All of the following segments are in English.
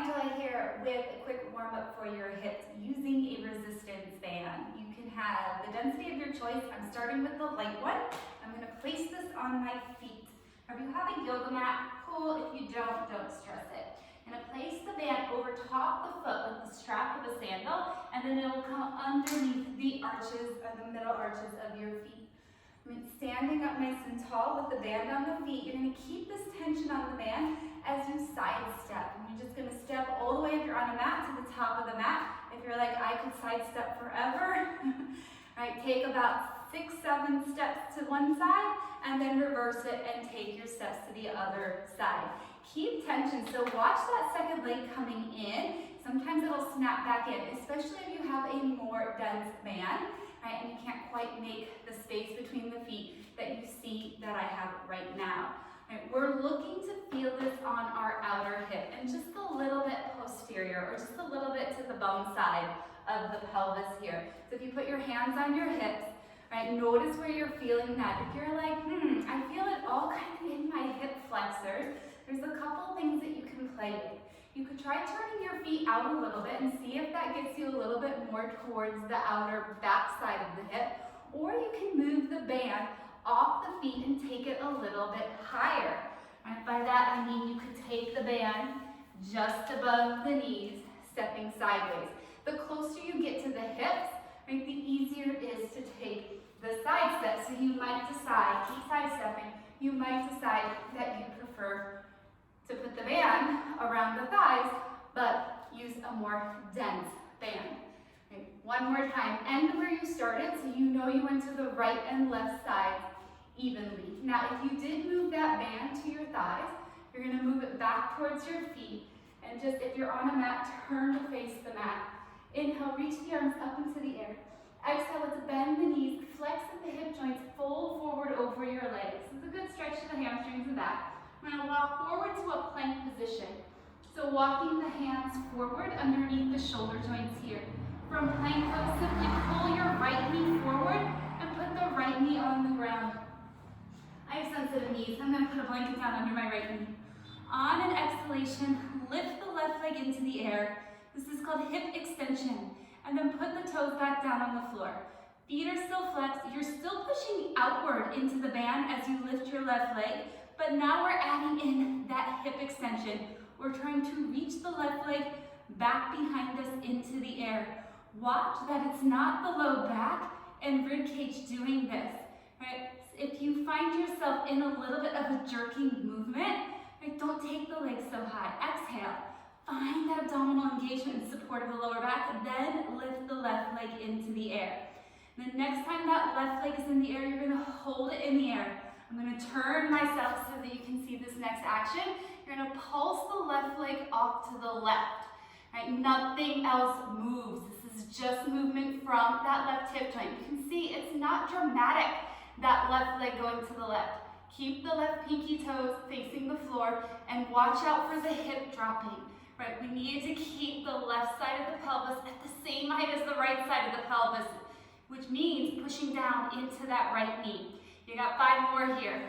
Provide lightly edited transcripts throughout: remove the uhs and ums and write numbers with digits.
Angela here with a quick warm-up for your hips using a resistance band. You can have the density of your choice. I'm starting with the light one. I'm going to place this on my feet. If you have a yoga mat, cool. If you don't stress it. I'm going to place the band over top the foot with the strap of a sandal, and then it will come underneath the arches, or the middle arches of your feet. I'm standing up nice and tall with the band on the feet. You're going to keep this tension on the band as you sidestep. And you're just going to step all the way, if you're on a mat, to the top of the mat. If you're like, I could sidestep forever, right, take about 6-7 steps to one side, and then reverse it and take your steps to the other side. Keep tension, so watch that second leg coming in. Sometimes it'll snap back in, especially if you have a more dense band. Right, and you can't quite make the space between the feet that you see that I have right now. Right, we're looking to feel this on our outer hip and just a little bit posterior, or just a little bit to the bum side of the pelvis here. So if you put your hands on your hips, right, notice where you're feeling that. If you're like, I feel it all kind of in my hip flexors, there's a couple things that you can play with. You could try turning your feet out a little bit and see if that gets you a little bit more towards the outer back side of the hip, or you can move the band off the feet and take it a little bit higher. Right? By that I mean you could take the band just above the knees, stepping sideways. The closer you get to the hips, right, the easier it is to take the side step. So you might decide, keep sidestepping, you might decide that you prefer to put the band around the thighs, but use a more dense band. Okay, one more time, end where you started, so you know you went to the right and left sides evenly. Now, if you did move that band to your thighs, you're gonna move it back towards your feet, and just, if you're on a mat, turn to face the mat. Inhale, reach the arms up into the air. Exhale, let's bend the knees, flex at the hip joints, fold forward over your legs. This is a good stretch to the hamstrings and back. We're going to walk forward to a plank position. So walking the hands forward underneath the shoulder joints here. From plank pose, simply pull your right knee forward and put the right knee on the ground. I have sensitive knees. I'm going to put a blanket down under my right knee. On an exhalation, lift the left leg into the air. This is called hip extension. And then put the toes back down on the floor. Feet are still flexed. You're still pushing outward into the band as you lift your left leg. But now we're adding in that hip extension. We're trying to reach the left leg back behind us into the air. Watch that it's not the low back and rib cage doing this. Right? If you find yourself in a little bit of a jerking movement, right, don't take the legs so high. Exhale. Find that abdominal engagement and support of the lower back, then lift the left leg into the air. And the next time that left leg is in the air, you're going to hold it in the air. I'm going to turn myself so that you can see this next action. You're going to pulse the left leg off to the left. Right? Nothing else moves. This is just movement from that left hip joint. You can see it's not dramatic, that left leg going to the left. Keep the left pinky toes facing the floor and watch out for the hip dropping. Right? We need to keep the left side of the pelvis at the same height as the right side of the pelvis, which means pushing down into that right knee. You got 5 more here.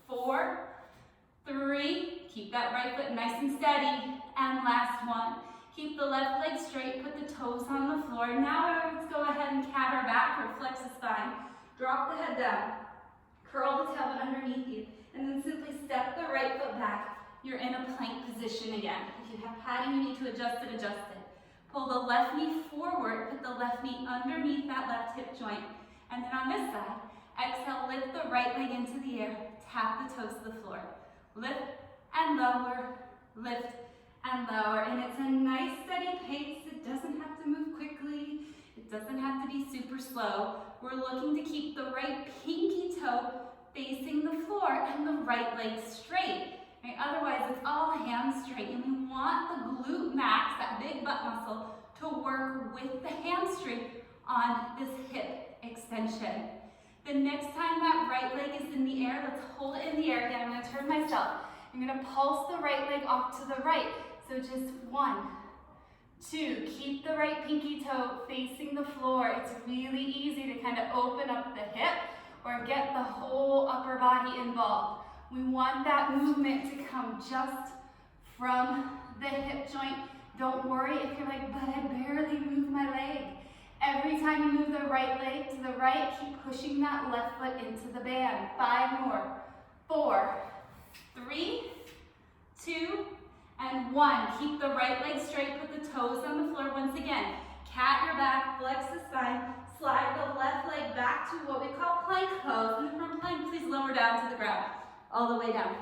4, 3, keep that right foot nice and steady, and last one. Keep the left leg straight, put the toes on the floor. Now let's go ahead and cat our back or flex the spine. Drop the head down, curl the tailbone underneath you, and then simply step the right foot back. You're in a plank position again. If you have padding, you need to adjust it, adjust it. Pull the left knee forward, put the left knee underneath that left hip joint. And then on this side, exhale, lift the right leg into the air, tap the toes to the floor. Lift and lower, lift and lower. And it's a nice steady pace. It doesn't have to move quickly. It doesn't have to be super slow. We're looking to keep the right pinky toe facing the floor and the right leg straight. Right? Otherwise, it's all hamstring. And we want the glute max, that big butt muscle, to work with the hamstring on this hip extension. The next time that right leg is in the air, let's hold it in the air again. I'm going to turn myself. I'm going to pulse the right leg off to the right. So just 1, 2, keep the right pinky toe facing the floor. It's really easy to kind of open up the hip or get the whole upper body involved. We want that movement to come just from the hip joint Don't worry if you're like, but I barely move my leg. Every time you move the right leg to the right, keep pushing that left foot into the band. 5 more. 4, 3, 2, and 1. Keep the right leg straight, put the toes on the floor once again. Cat your back, flex the spine, slide the left leg back to what we call plank pose. And from plank, please lower down to the ground, all the way down.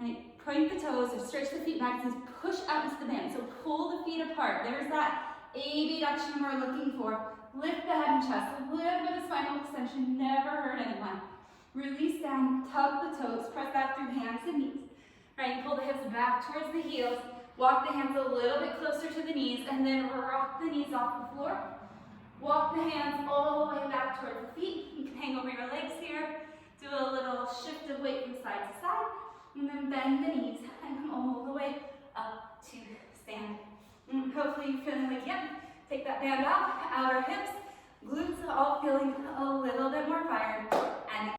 And point the toes or stretch the feet back and push out into the band. So pull the feet apart. There's that abduction we're looking for. Lift the head and chest, a little bit of spinal extension, never hurt anyone. Release down, tug the toes, press back through hands and knees. Right, pull the hips back towards the heels, walk the hands a little bit closer to the knees, and then rock the knees off the floor. Walk the hands all the way back towards the feet. You can hang over your legs here, do a little shift of weight from side to side, and then bend the knees and come all the way up to stand. Hopefully you're feeling like, yep, take that band off, outer hips, glutes all feeling a little bit more fired.